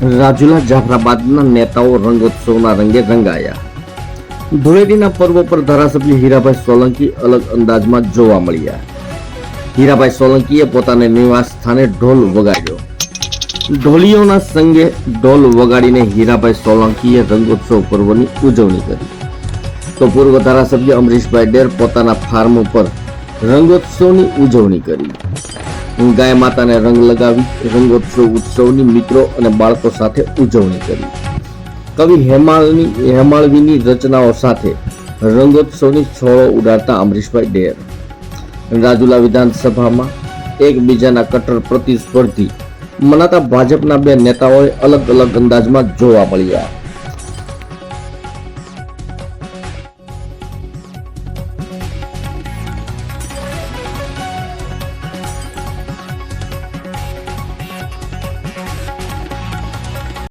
રાજુલા જાફરાબાદના નેતાઓ રંગોત્સવના રંગે રંગાયા। ધૂળેટીના પર્વ પર ધારાસભ્ય હીરાભાઈ સોલંકી અલગ અંદાજમાં જોવા મળ્યા। હીરાભાઈ સોલંકીએ પોતાના નિવાસ સ્થાને ઢોલ વગાડ્યો। ઢોલીઓના સંગે ઢોલ વગાડીને હીરાભાઈ સોલંકીએ રંગોત્સવ પર્વની ઉજવણી કરી। તો પૂર્વ ધારાસભ્ય અમરીશભાઈ ડેર પોતાના ફાર્મ ઉપર રંગોત્સવની ઉજવણી કરી। ગાય માતાને રંગ લગાવી રંગોત્સવ ઉત્સવની મિત્રો અને બાળકો સાથે ઉજવણી કરી। કવિ હેમાળવીની રચનાઓ સાથે રંગોત્સવની છોડો ઉડાડતા અમરીશભાઈ ડેર રાજુલા વિધાનસભામાં એકબીજાના કટ્ટર પ્રતિસ્પર્ધી મનાતા ભાજપના બે નેતાઓએ અલગ અલગ અંદાજમાં જોવા મળ્યા।